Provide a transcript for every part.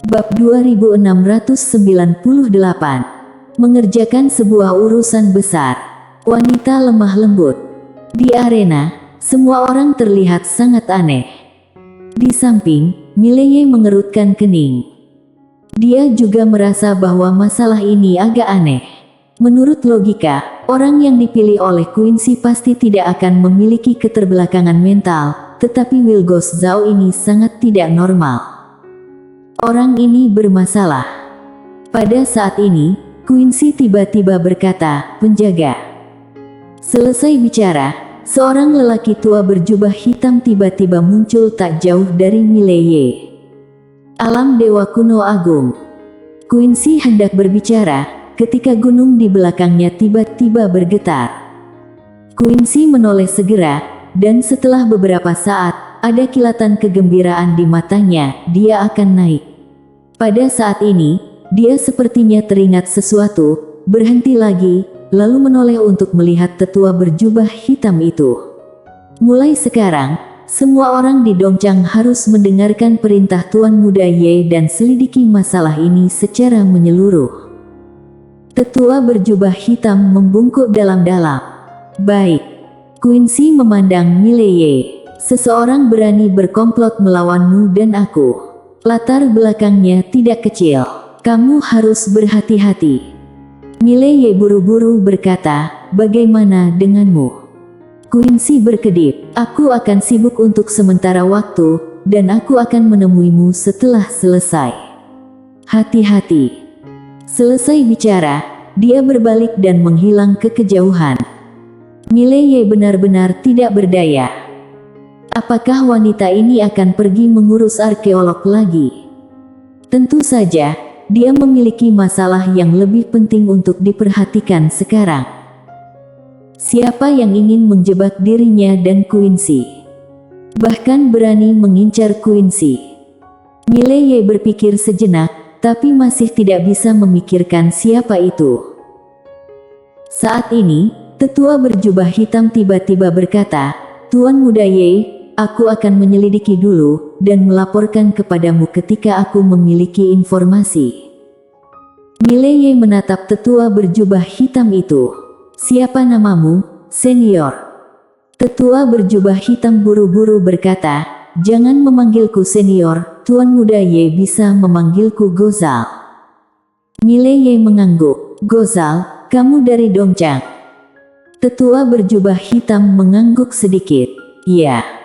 Bab 2698. Mengerjakan sebuah urusan besar. Wanita lemah lembut. Di arena, semua orang terlihat sangat aneh. Di samping, Mileye mengerutkan kening. Dia juga merasa bahwa masalah ini agak aneh. Menurut logika, orang yang dipilih oleh Quincy pasti tidak akan memiliki keterbelakangan mental, tetapi Wilgos Zhao ini sangat tidak normal. Orang ini bermasalah. Pada saat ini, Quincy tiba-tiba berkata, "Penjaga." Selesai bicara, seorang lelaki tua berjubah hitam tiba-tiba muncul tak jauh dari Mileye. Alam Dewa Kuno Agung. Quincy hendak berbicara, ketika gunung di belakangnya tiba-tiba bergetar. Quincy menoleh segera, dan setelah beberapa saat, ada kilatan kegembiraan di matanya, dia akan naik. Pada saat ini, dia sepertinya teringat sesuatu, berhenti lagi, lalu menoleh untuk melihat tetua berjubah hitam itu. Mulai sekarang, semua orang di Dongchang harus mendengarkan perintah Tuan Muda Ye dan selidiki masalah ini secara menyeluruh. Tetua berjubah hitam membungkuk dalam-dalam. "Baik." Quincy memandang Mileye. "Seseorang berani berkomplot melawanmu dan aku. Latar belakangnya tidak kecil. Kamu harus berhati-hati." Mileye buru-buru berkata, "Bagaimana denganmu?" Quincy berkedip, "Aku akan sibuk untuk sementara waktu, dan aku akan menemuimu setelah selesai. Hati-hati." Selesai bicara, dia berbalik dan menghilang ke kejauhan. Mileye benar-benar tidak berdaya. Apakah wanita ini akan pergi mengurus arkeolog lagi? Tentu saja, dia memiliki masalah yang lebih penting untuk diperhatikan sekarang. Siapa yang ingin menjebak dirinya dan Quincy? Bahkan berani mengincar Quincy. Mileye berpikir sejenak, tapi masih tidak bisa memikirkan siapa itu. Saat ini, tetua berjubah hitam tiba-tiba berkata, "Tuan Muda Ye, aku akan menyelidiki dulu, dan melaporkan kepadamu ketika aku memiliki informasi." Mileye menatap tetua berjubah hitam itu. "Siapa namamu, senior?" Tetua berjubah hitam buru-buru berkata, "Jangan memanggilku senior, Tuan Muda Ye bisa memanggilku Gozal." Mileye mengangguk. "Gozal, kamu dari Dongchang?" Tetua berjubah hitam mengangguk sedikit. "Iya."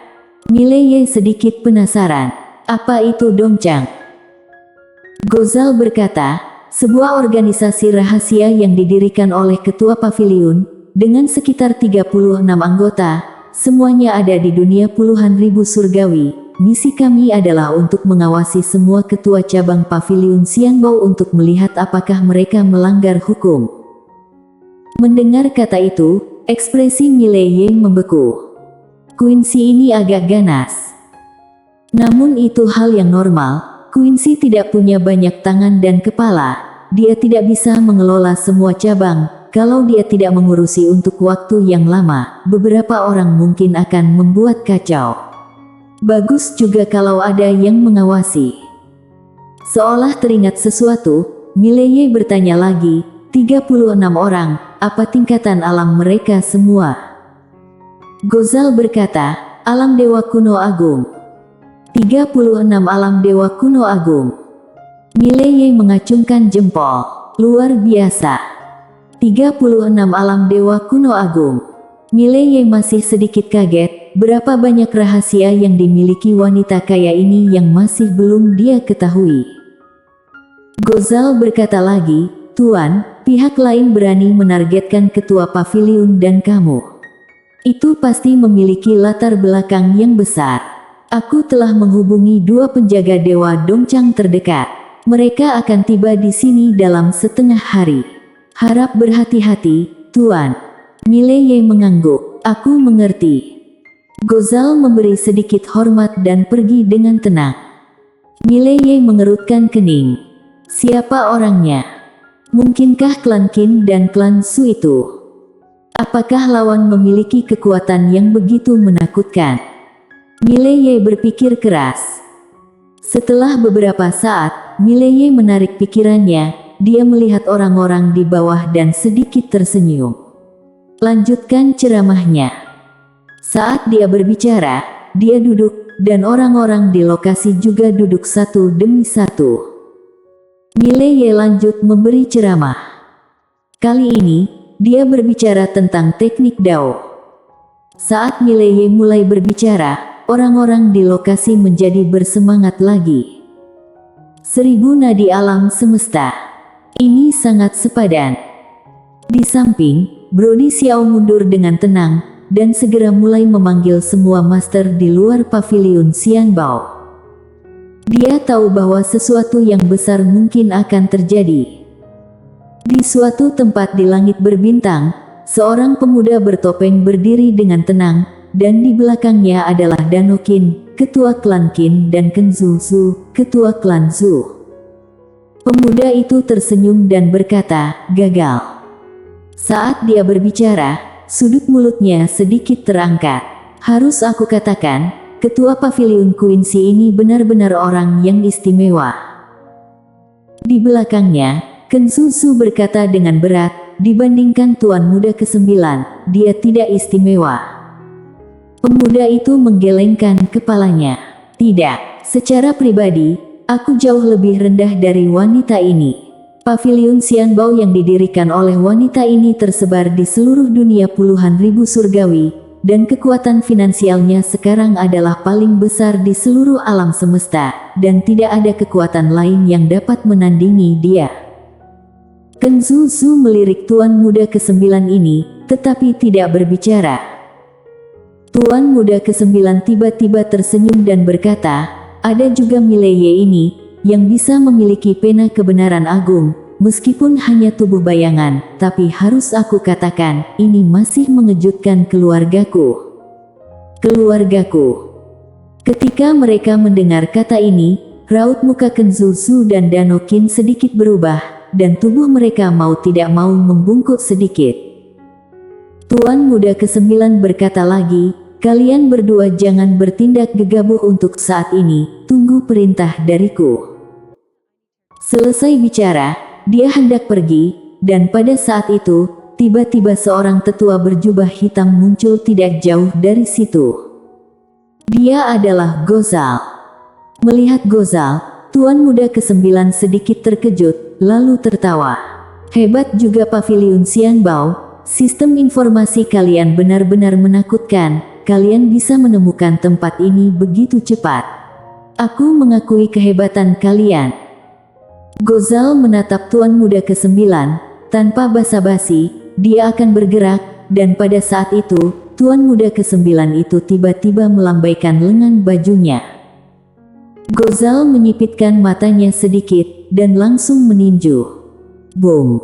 Mileye sedikit penasaran. "Apa itu Dongchang?" Gozal berkata, "Sebuah organisasi rahasia yang didirikan oleh ketua paviliun, dengan sekitar 36 anggota, semuanya ada di dunia puluhan ribu surgawi. Misi kami adalah untuk mengawasi semua ketua cabang paviliun Xiangbao untuk melihat apakah mereka melanggar hukum." Mendengar kata itu, ekspresi Mileye membeku. Quincy ini agak ganas. Namun itu hal yang normal. Quincy tidak punya banyak tangan dan kepala. Dia tidak bisa mengelola semua cabang. Kalau dia tidak mengurusi untuk waktu yang lama, beberapa orang mungkin akan membuat kacau. Bagus juga kalau ada yang mengawasi. Seolah teringat sesuatu, Mileye bertanya lagi, 36 orang, apa tingkatan alam mereka semua?" Gozal berkata, "Alam Dewa Kuno Agung." 36 alam Dewa Kuno Agung. Mileye mengacungkan jempol. "Luar biasa. 36 alam Dewa Kuno Agung." Mileye masih sedikit kaget, berapa banyak rahasia yang dimiliki wanita kaya ini yang masih belum dia ketahui. Gozal berkata lagi, "Tuan, pihak lain berani menargetkan ketua paviliun dan kamu. Itu pasti memiliki latar belakang yang besar. Aku telah menghubungi 2 penjaga dewa Dongchang terdekat. Mereka akan tiba di sini dalam setengah hari. Harap berhati-hati, Tuan." Mileye mengangguk. "Aku mengerti." Gozal memberi sedikit hormat dan pergi dengan tenang. Mileye mengerutkan kening. Siapa orangnya? Mungkinkah klan Qin dan klan Su itu? Apakah lawan memiliki kekuatan yang begitu menakutkan? Mileye berpikir keras. Setelah beberapa saat, Mileye menarik pikirannya, dia melihat orang-orang di bawah dan sedikit tersenyum. Lanjutkan ceramahnya. Saat dia berbicara, dia duduk, dan orang-orang di lokasi juga duduk satu demi satu. Mileye lanjut memberi ceramah. Kali ini, dia berbicara tentang teknik Dao. Saat Mileye mulai berbicara, orang-orang di lokasi menjadi bersemangat lagi. 1000 nadi alam semesta. Ini sangat sepadan. Di samping, Brody Xiao mundur dengan tenang, dan segera mulai memanggil semua master di luar paviliun Xianbao. Dia tahu bahwa sesuatu yang besar mungkin akan terjadi. Di suatu tempat di langit berbintang, seorang pemuda bertopeng berdiri dengan tenang, dan di belakangnya adalah Dano Qin, ketua klan Qin, dan Kenzu Zhu, ketua klan Zhu. Pemuda itu tersenyum dan berkata, "Gagal." Saat dia berbicara, sudut mulutnya sedikit terangkat. "Harus aku katakan, ketua paviliun Quincy ini benar-benar orang yang istimewa." Di belakangnya, Kenzu Zhu berkata dengan berat, "Dibandingkan Tuan Muda ke-9, dia tidak istimewa." Pemuda itu menggelengkan kepalanya. "Tidak, secara pribadi, aku jauh lebih rendah dari wanita ini." Paviliun Xianbao yang didirikan oleh wanita ini tersebar di seluruh dunia puluhan ribu surgawi, dan kekuatan finansialnya sekarang adalah paling besar di seluruh alam semesta, dan tidak ada kekuatan lain yang dapat menandingi dia. Kenzu Zhu melirik Tuan Muda ke-9 ini, tetapi tidak berbicara. Tuan Muda ke-9 tiba-tiba tersenyum dan berkata, "Ada juga Mileye ini, yang bisa memiliki pena kebenaran agung, meskipun hanya tubuh bayangan, tapi harus aku katakan, ini masih mengejutkan keluargaku." Keluargaku. Ketika mereka mendengar kata ini, raut muka Kenzu Zhu dan Dano Qin sedikit berubah, dan tubuh mereka mau tidak mau membungkuk sedikit. Tuan Muda ke-9 berkata lagi, "Kalian berdua jangan bertindak gegabah untuk saat ini, tunggu perintah dariku." Selesai bicara, dia hendak pergi, dan pada saat itu, tiba-tiba seorang tetua berjubah hitam muncul tidak jauh dari situ. Dia adalah Gozal. Melihat Gozal, Tuan Muda ke-9 sedikit terkejut, lalu tertawa. "Hebat juga paviliun Xianbao, sistem informasi kalian benar-benar menakutkan, kalian bisa menemukan tempat ini begitu cepat. Aku mengakui kehebatan kalian." Gozal menatap Tuan Muda ke-9, tanpa basa-basi, dia akan bergerak, dan pada saat itu, Tuan Muda ke-9 itu tiba-tiba melambaikan lengan bajunya. Gozal menyipitkan matanya sedikit, dan langsung meninju. Boom!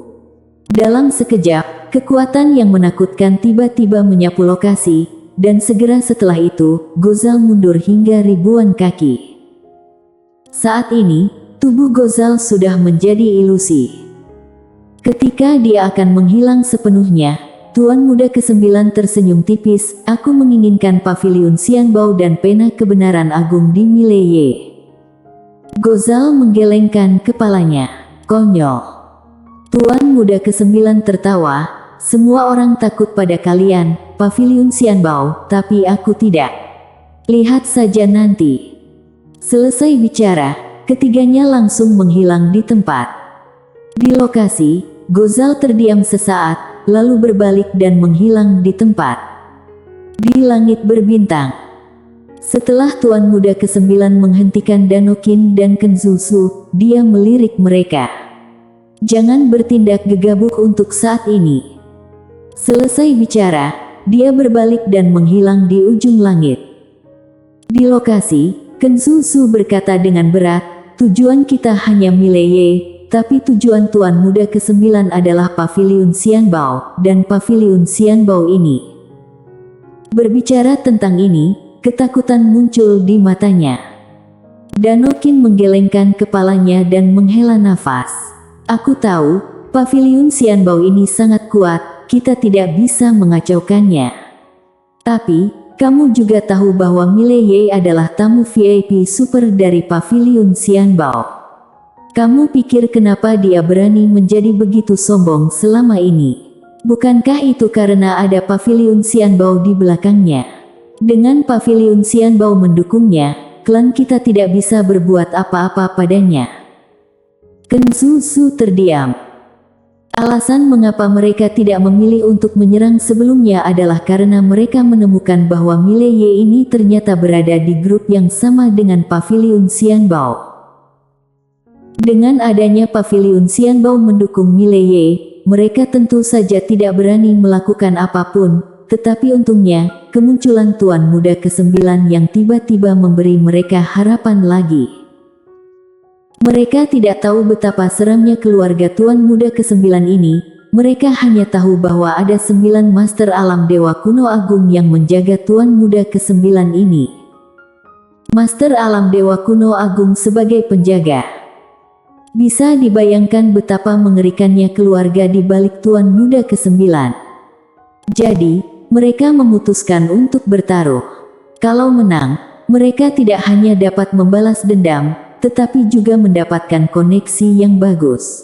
Dalam sekejap, kekuatan yang menakutkan tiba-tiba menyapu lokasi, dan segera setelah itu, Gozal mundur hingga ribuan kaki. Saat ini, tubuh Gozal sudah menjadi ilusi. Ketika dia akan menghilang sepenuhnya, Tuan Muda ke-9 tersenyum tipis, "Aku menginginkan paviliun Xianbao dan pena kebenaran agung di Mileye." Gozal menggelengkan kepalanya. "Konyol." Tuan Muda ke-9 tertawa, "Semua orang takut pada kalian, paviliun Xianbao, tapi aku tidak. Lihat saja nanti." Selesai bicara, ketiganya langsung menghilang di tempat. Di lokasi, Gozal terdiam sesaat, lalu berbalik dan menghilang di tempat. Di langit berbintang. Setelah Tuan Muda ke-9 menghentikan Dano Qin dan Kenzu Zhu, dia melirik mereka. "Jangan bertindak gegabah untuk saat ini." Selesai bicara, dia berbalik dan menghilang di ujung langit. Di lokasi, Kenzu Zhu berkata dengan berat, "Tujuan kita hanya Mileye, tapi tujuan Tuan Muda ke-9 adalah paviliun Xianbao, dan paviliun Xianbao ini." Berbicara tentang ini, ketakutan muncul di matanya. Dano Qin menggelengkan kepalanya dan menghela nafas. "Aku tahu, paviliun Xianbao ini sangat kuat, kita tidak bisa mengacaukannya. Tapi, kamu juga tahu bahwa Mileye adalah tamu VIP super dari paviliun Xianbao. Kamu pikir kenapa dia berani menjadi begitu sombong selama ini? Bukankah itu karena ada paviliun Xianbao di belakangnya? Dengan paviliun Xianbao mendukungnya, klan kita tidak bisa berbuat apa-apa padanya. Ken Zuzu terdiam. Alasan mengapa mereka tidak memilih untuk menyerang sebelumnya adalah karena mereka menemukan bahwa Mileye ini ternyata berada di grup yang sama dengan paviliun Xianbao. Dengan adanya paviliun Xianbao mendukung Mileye, mereka tentu saja tidak berani melakukan apapun, tetapi untungnya, kemunculan Tuan Muda ke-9 yang tiba-tiba memberi mereka harapan lagi. Mereka tidak tahu betapa seramnya keluarga Tuan Muda ke-9 ini, mereka hanya tahu bahwa ada 9 Master Alam Dewa Kuno Agung yang menjaga Tuan Muda ke-9 ini. Master Alam Dewa Kuno Agung sebagai penjaga. Bisa dibayangkan betapa mengerikannya keluarga di balik Tuan Muda ke-9. Jadi, mereka memutuskan untuk bertaruh. Kalau menang, mereka tidak hanya dapat membalas dendam, tetapi juga mendapatkan koneksi yang bagus.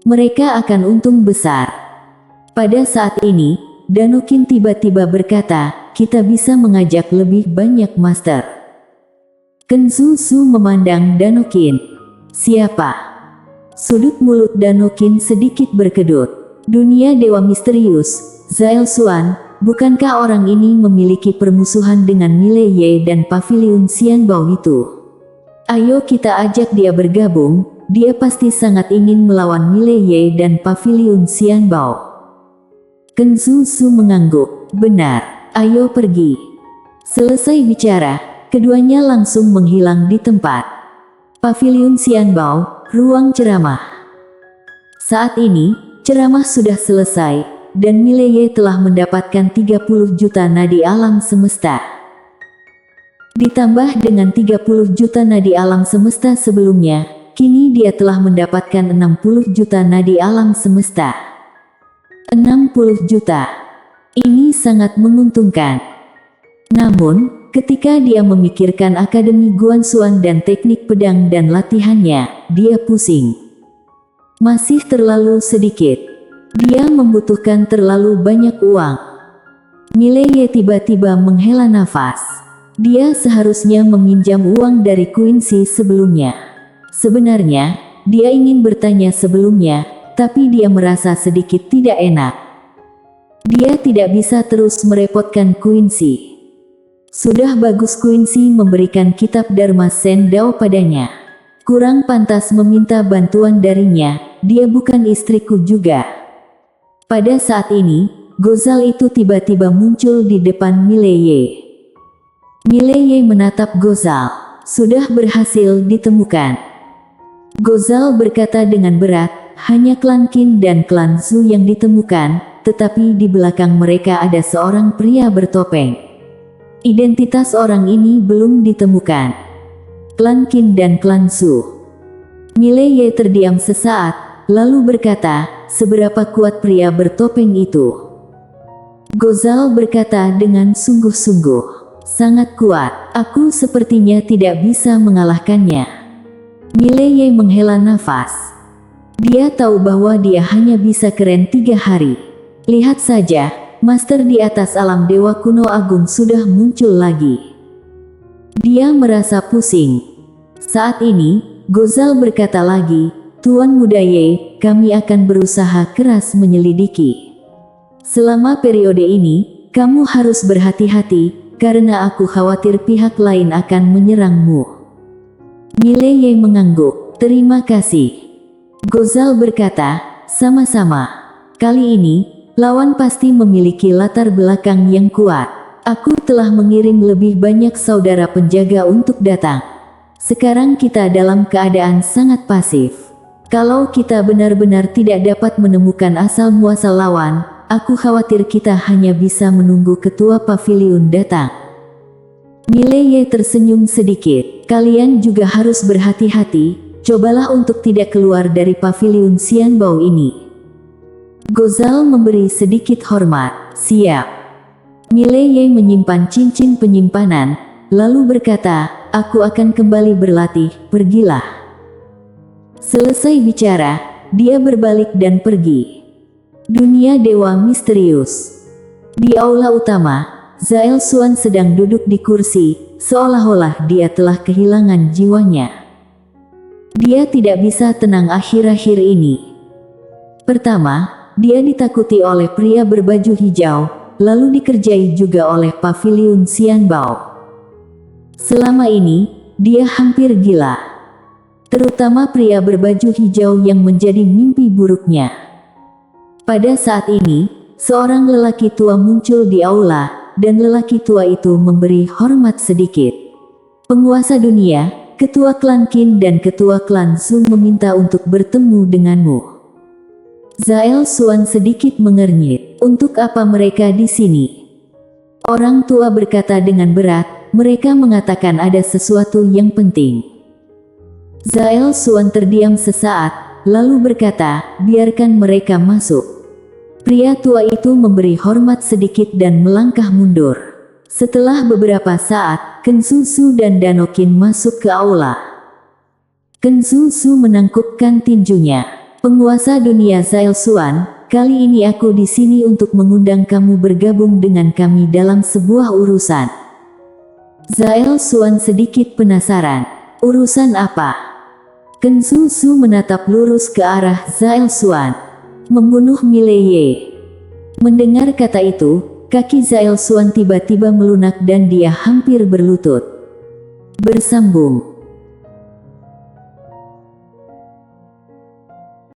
Mereka akan untung besar. Pada saat ini, Danokin tiba-tiba berkata, kita bisa mengajak lebih banyak master. Ken Zuzu memandang Danokin. Siapa? Sudut mulut Danokin sedikit berkedut. Dunia dewa misterius, Zael Xuan, bukankah orang ini memiliki permusuhan dengan Mileye dan paviliun Xianbao itu? Ayo kita ajak dia bergabung, dia pasti sangat ingin melawan Mileye dan paviliun Xianbao. Ken Zuzu mengangguk, benar, ayo pergi. Selesai bicara, keduanya langsung menghilang di tempat. Paviliun Xianbao, ruang ceramah. Saat ini, ceramah sudah selesai, dan Mileye telah mendapatkan 30 juta nadi alam semesta. Ditambah dengan 30 juta nadi alam semesta sebelumnya, kini dia telah mendapatkan 60 juta nadi alam semesta. 60 juta. Ini sangat menguntungkan. Namun, ketika dia memikirkan Akademi Guanxuan dan teknik pedang dan latihannya, dia pusing. Masih terlalu sedikit. Dia membutuhkan terlalu banyak uang. Mileye tiba-tiba menghela nafas. Dia seharusnya meminjam uang dari Quincy sebelumnya. Sebenarnya, dia ingin bertanya sebelumnya, tapi dia merasa sedikit tidak enak. Dia tidak bisa terus merepotkan Quincy. Sudah bagus Quincy memberikan kitab Dharma Sendao padanya. Kurang pantas meminta bantuan darinya, dia bukan istriku juga. Pada saat ini, Gozal itu tiba-tiba muncul di depan Mileye. Mileye menatap Gozal. Sudah berhasil ditemukan. Gozal berkata dengan berat, hanya klan Qin dan klan Zhu yang ditemukan, tetapi di belakang mereka ada seorang pria bertopeng. Identitas orang ini belum ditemukan. Klan Qin dan klan Zhu. Mileye terdiam sesaat, lalu berkata, seberapa kuat pria bertopeng itu? Gozal berkata dengan sungguh-sungguh. Sangat kuat, aku sepertinya tidak bisa mengalahkannya. Mileye menghela nafas. Dia tahu bahwa dia hanya bisa keren 3 hari. Lihat saja, master di atas alam dewa kuno agung sudah muncul lagi. Dia merasa pusing. Saat ini, Gozal berkata lagi, Tuan Muda Ye, kami akan berusaha keras menyelidiki. Selama periode ini, kamu harus berhati-hati, karena aku khawatir pihak lain akan menyerangmu. Mileye mengangguk, terima kasih. Gozal berkata, sama-sama. Kali ini, lawan pasti memiliki latar belakang yang kuat. Aku telah mengirim lebih banyak saudara penjaga untuk datang. Sekarang kita dalam keadaan sangat pasif. Kalau kita benar-benar tidak dapat menemukan asal-muasal lawan, aku khawatir kita hanya bisa menunggu ketua paviliun datang. Mileye tersenyum sedikit. Kalian juga harus berhati-hati, cobalah untuk tidak keluar dari paviliun Xianbao ini. Gozal memberi sedikit hormat. Siap. Mileye menyimpan cincin penyimpanan, lalu berkata, aku akan kembali berlatih, pergilah. Selesai bicara, dia berbalik dan pergi. Dunia Dewa Misterius. Di aula utama, Zael Suan sedang duduk di kursi, seolah-olah dia telah kehilangan jiwanya. Dia tidak bisa tenang akhir-akhir ini. Pertama, dia ditakuti oleh pria berbaju hijau, lalu dikerjai juga oleh Paviliun Xianbao. Selama ini, dia hampir gila. Terutama pria berbaju hijau yang menjadi mimpi buruknya. Pada saat ini, seorang lelaki tua muncul di aula, dan lelaki tua itu memberi hormat sedikit. Penguasa dunia, ketua klan Qin dan ketua klan Su meminta untuk bertemu denganmu. Zael Suan sedikit mengernyit. Untuk apa mereka di sini? Orang tua berkata dengan berat, mereka mengatakan ada sesuatu yang penting. Zael Suan terdiam sesaat, lalu berkata, biarkan mereka masuk. Pria tua itu memberi hormat sedikit dan melangkah mundur. Setelah beberapa saat, Ken Su dan Danokin masuk ke aula. Ken Su menangkupkan tinjunya. Penguasa dunia Zael Suan, kali ini aku di sini untuk mengundang kamu bergabung dengan kami dalam sebuah urusan. Zael Suan sedikit penasaran. Urusan apa? Ken Su menatap lurus ke arah Zael Suan. Membunuh Mileye. Mendengar kata itu, kaki Zael Suan tiba-tiba melunak dan dia hampir berlutut. Bersambung.